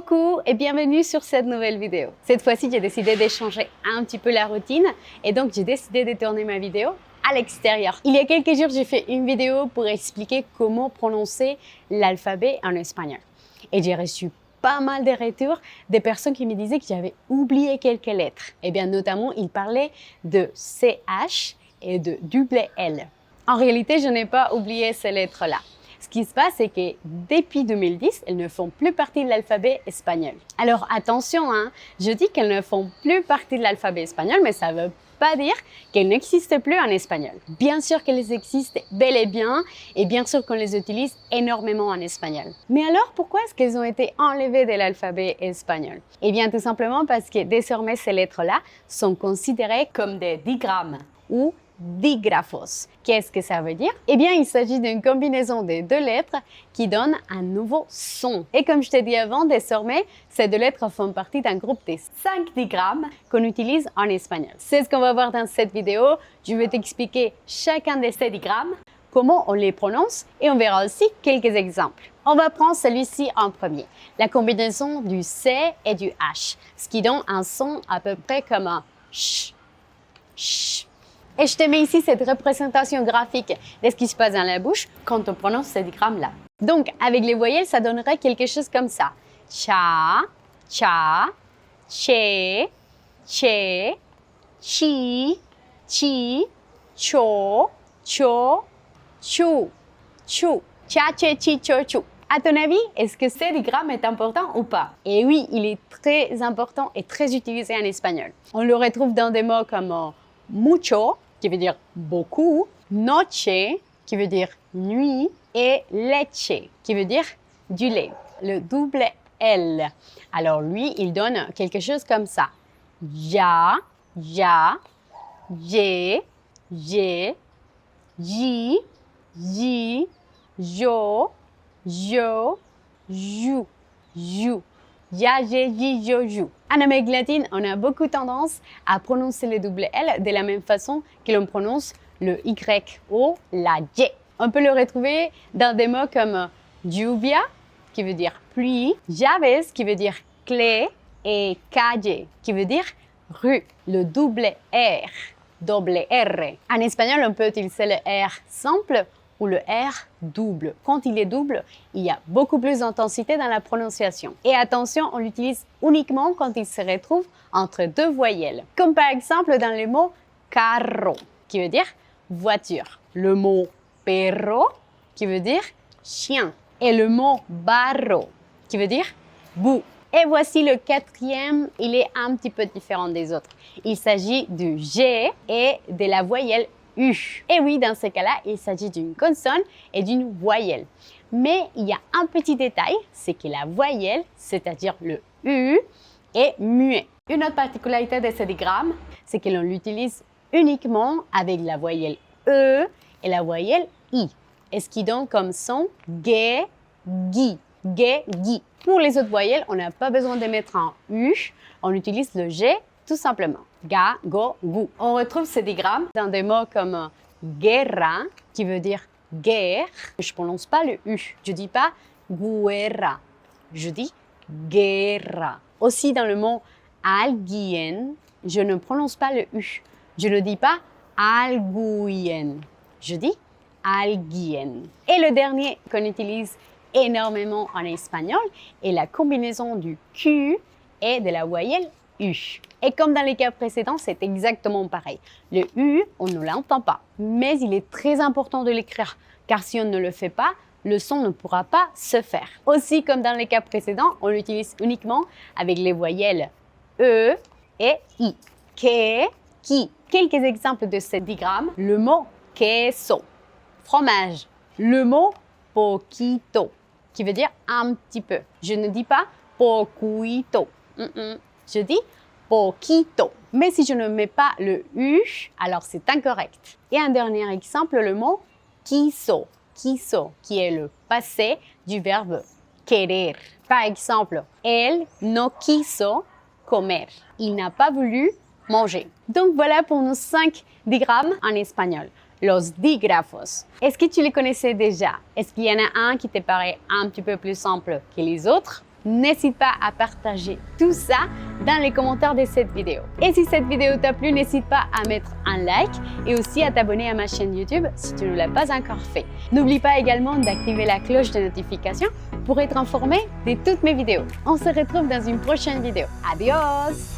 Coucou et bienvenue sur cette nouvelle vidéo. Cette fois-ci, j'ai décidé d'échanger un petit peu la routine et donc j'ai décidé de tourner ma vidéo à l'extérieur. Il y a quelques jours, j'ai fait une vidéo pour expliquer comment prononcer l'alphabet en espagnol. Et j'ai reçu pas mal de retours des personnes qui me disaient que j'avais oublié quelques lettres. Et bien notamment, ils parlaient de CH et de double L. En réalité, je n'ai pas oublié ces lettres-là. Ce qui se passe, c'est que depuis 2010, elles ne font plus partie de l'alphabet espagnol. Alors attention, je dis qu'elles ne font plus partie de l'alphabet espagnol, mais ça ne veut pas dire qu'elles n'existent plus en espagnol. Bien sûr qu'elles existent bel et bien sûr qu'on les utilise énormément en espagnol. Mais alors, pourquoi est-ce qu'elles ont été enlevées de l'alphabet espagnol? Eh bien, tout simplement parce que désormais, ces lettres-là sont considérées comme des digrammes ou dígrafos. Qu'est-ce que ça veut dire? Eh bien, il s'agit d'une combinaison des deux lettres qui donne un nouveau son. Et comme je t'ai dit avant, désormais, ces deux lettres font partie d'un groupe de 5 digrammes qu'on utilise en espagnol. C'est ce qu'on va voir dans cette vidéo. Je vais t'expliquer chacun de ces digrammes, comment on les prononce et on verra aussi quelques exemples. On va prendre celui-ci en premier, la combinaison du C et du H, ce qui donne un son à peu près comme un ch, ch. Et je te mets ici cette représentation graphique de ce qui se passe dans la bouche quand on prononce ces digrammes-là. Donc, avec les voyelles, ça donnerait quelque chose comme ça. Cha, cha, che, che, chi, chi, cho, cho, chu, chu. Cha, che, chi, cho, chu. À ton avis, est-ce que ce digramme est important ou pas? Et oui, il est très important et très utilisé en espagnol. On le retrouve dans des mots comme mucho, qui veut dire beaucoup, noche, qui veut dire nuit, et leche, qui veut dire du lait. Le double L. Alors lui, il donne quelque chose comme ça. Ya, ya, ye, ye, ji, ji, jo, jo, jou, jou. Ya, je, ji, jo, jou. En Amérique latine, on a beaucoup tendance à prononcer le double L de la même façon que l'on prononce le Y ou la Y. On peut le retrouver dans des mots comme lluvia, qui veut dire pluie, llaves, qui veut dire clé, et calle, qui veut dire rue. Le double R, double R. En espagnol, on peut utiliser le R simple ou le R double. Quand il est double, il y a beaucoup plus d'intensité dans la prononciation. Et attention, on l'utilise uniquement quand il se retrouve entre deux voyelles. Comme par exemple dans le mot carro, qui veut dire voiture. Le mot perro, qui veut dire chien. Et le mot barro, qui veut dire boue. Et voici le quatrième, il est un petit peu différent des autres. Il s'agit du G et de la voyelle U. Et oui, dans ce cas-là, il s'agit d'une consonne et d'une voyelle. Mais il y a un petit détail, c'est que la voyelle, c'est-à-dire le U, est muet. Une autre particularité de ce digramme, c'est que l'on l'utilise uniquement avec la voyelle E et la voyelle I. Et ce qui donne comme son ge, gi, ge, gi. Pour les autres voyelles, on n'a pas besoin de mettre un U, on utilise le G tout simplement. Ga, go, gu. On retrouve ces digrammes dans des mots comme guerra, qui veut dire guerre. Je ne prononce pas le U. Je ne dis pas guerra. Je dis guerra. Aussi dans le mot alguien, je ne prononce pas le U. Je ne dis pas alguien. Je dis alguien. Et le dernier qu'on utilise énormément en espagnol est la combinaison du Q et de la voyelle U. Et comme dans les cas précédents, c'est exactement pareil. Le U, on ne l'entend pas, mais il est très important de l'écrire, car si on ne le fait pas, le son ne pourra pas se faire. Aussi, comme dans les cas précédents, on l'utilise uniquement avec les voyelles E et I. Que, qui. Quelques exemples de ces digrammes. Le mot queso, fromage. Le mot poquito, qui veut dire un petit peu. Je ne dis pas poquito. Je dis poquito. Mais si je ne mets pas le U, alors c'est incorrect. Et un dernier exemple, le mot quiso. Quiso, qui est le passé du verbe querer. Par exemple, él no quiso comer. Il n'a pas voulu manger. Donc voilà pour nos 5 digrammes en espagnol. Los dígrafos. Est-ce que tu les connaissais déjà? Est-ce qu'il y en a un qui te paraît un petit peu plus simple que les autres? n'hésite pas à partager tout ça dans les commentaires de cette vidéo. Et si cette vidéo t'a plu, n'hésite pas à mettre un like et aussi à t'abonner à ma chaîne YouTube si tu ne l'as pas encore fait. N'oublie pas également d'activer la cloche de notification pour être informé de toutes mes vidéos. On se retrouve dans une prochaine vidéo. Adios!